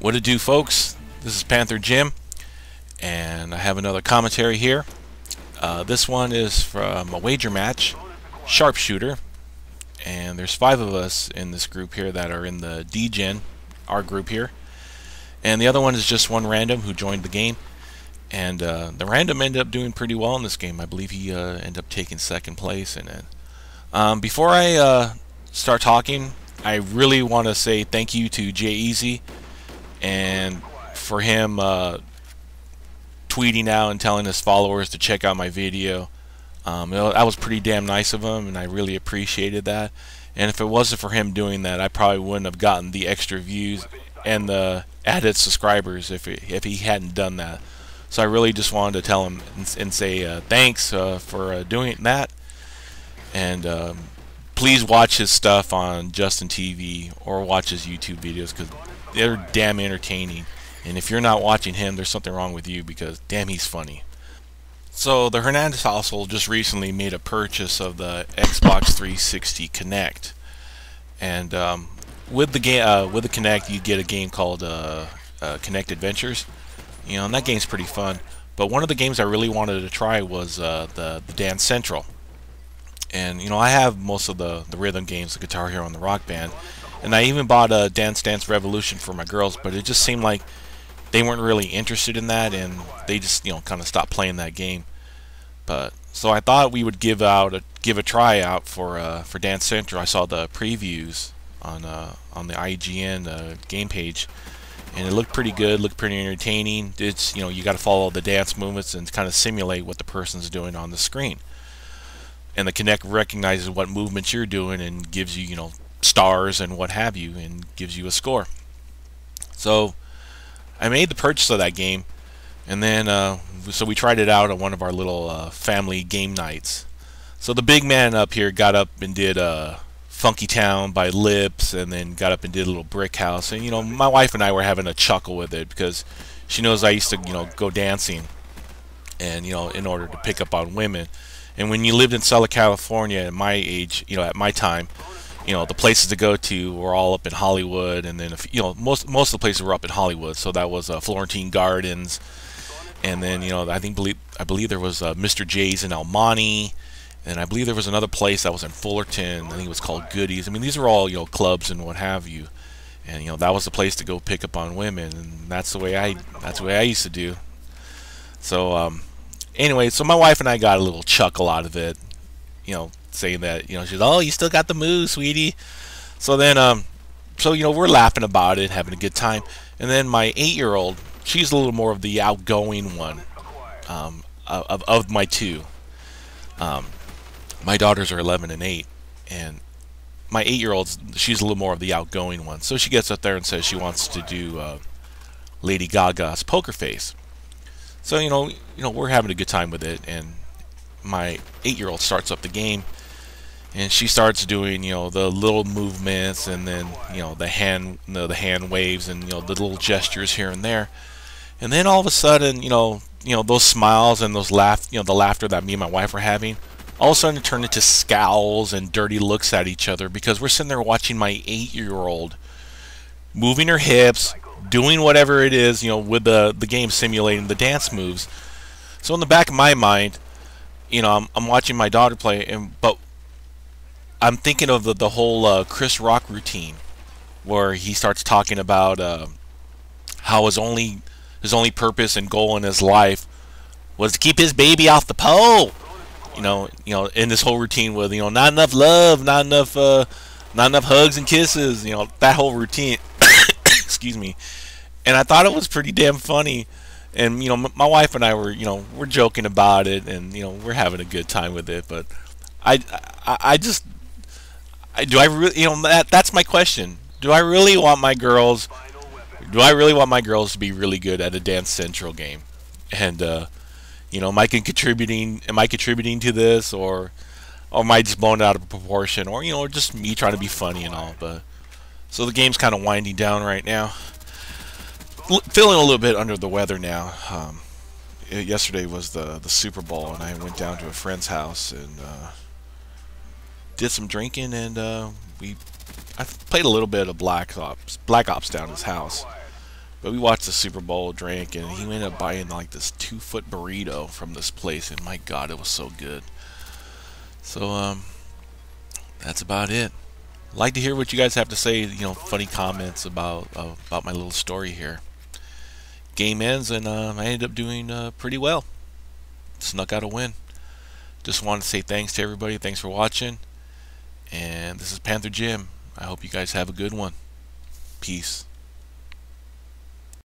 What it do, folks? This is Panther Jim, and I have another commentary here. This one is from a wager match, Sharpshooter, and there's 5 of us in this group here that are in the D-Gen, our group here, and the other one is just one random who joined the game, and the random ended up doing pretty well in this game. I believe he ended up taking 2nd place in it. Before I start talking, I really want to say thank you to J-Easy and for him tweeting out and telling his followers to check out my video. That was pretty damn nice of him, and I really appreciated that. And if it wasn't for him doing that, I probably wouldn't have gotten the extra views and the added subscribers if he hadn't done that. So I really just wanted to tell him and say thanks for doing that. And please watch his stuff on Justin TV or watch his YouTube videos, because they're damn entertaining. And if you're not watching him, there's something wrong with you, because damn, he's funny. So the Hernandez household just recently made a purchase of the Xbox 360 Kinect, and with the Kinect, you get a game called Kinect Adventures. You know, and that game's pretty fun. But one of the games I really wanted to try was the Dance Central. And you know, I have most of the rhythm games, the Guitar Hero and the Rock Band, and I even bought a Dance Dance Revolution for my girls. But it just seemed like they weren't really interested in that, and they just, you know, kind of stopped playing that game. But so I thought we would give a try out for Dance Central. I saw the previews on the IGN game page, and it looked pretty good, looked pretty entertaining. It's, you know, you got to follow the dance movements and kind of simulate what the person's doing on the screen. And the Kinect recognizes what movements you're doing and gives you, you know, stars and what have you, and gives you a score. So I made the purchase of that game, and then so we tried it out at one of our little family game nights. So the big man up here got up and did Funky Town by Lips, and then got up and did a little Brick House. And you know, my wife and I were having a chuckle with it, because she knows I used to, you know, go dancing, and you know, in order to pick up on women. And when you lived in Southern California at my age, you know, at my time, you know, the places to go to were all up in Hollywood, and then you know, most of the places were up in Hollywood. So that was Florentine Gardens, and then, you know, I believe there was Mr. J's in El Monte, and I believe there was another place that was in Fullerton. I think it was called Goodies. I mean, these are all, you know, clubs and what have you. And you know, that was the place to go pick up on women, and that's the way I used to do. So anyway, so my wife and I got a little chuckle out of it, you know, saying that, you know, she's, oh, you still got the moves, sweetie. So then, so you know, we're laughing about it, having a good time. And then my 8-year-old, she's a little more of the outgoing one of my two. My daughters are 11 and 8, and my 8-year-old, she's a little more of the outgoing one. So she gets up there and says she wants to do Lady Gaga's Poker Face. So you know, we're having a good time with it, and my 8-year-old starts up the game, and she starts doing, you know, the little movements, and then, you know, the hand waves, and you know, the little gestures here and there, and then all of a sudden, you know, those smiles and those the laughter that me and my wife were having, all of a sudden it turned into scowls and dirty looks at each other, because we're sitting there watching my 8-year-old moving her hips, doing whatever it is, you know, with the game simulating the dance moves. So in the back of my mind, you know, I'm watching my daughter play, but I'm thinking of the whole Chris Rock routine, where he starts talking about how his only purpose and goal in his life was to keep his baby off the pole. You know, in this whole routine with, you know, not enough love, not enough hugs and kisses. You know, that whole routine. Excuse me. And I thought it was pretty damn funny. And you know, my wife and I were, you know, we're joking about it, and you know, we're having a good time with it. But do I really, you know, that's my question. Do I really want my girls to be really good at a Dance Central game? And you know, am I contributing to this, or am I just blowing it out of proportion, or you know, just me trying to be funny and all? But so the game's kind of winding down right now. Feeling a little bit under the weather now. Yesterday was the Super Bowl, and I went down to a friend's house and did some drinking, and I played a little bit of Black Ops down at his house. But we watched the Super Bowl, drank, and he ended up buying like this 2-foot burrito from this place, and my God, it was so good. So that's about it. I'd like to hear what you guys have to say. Funny comments about my little story here. Game ends, and I ended up doing pretty well. Snuck out a win. Just wanted to say thanks to everybody. Thanks for watching. And this is Panther Jim. I hope you guys have a good one. Peace.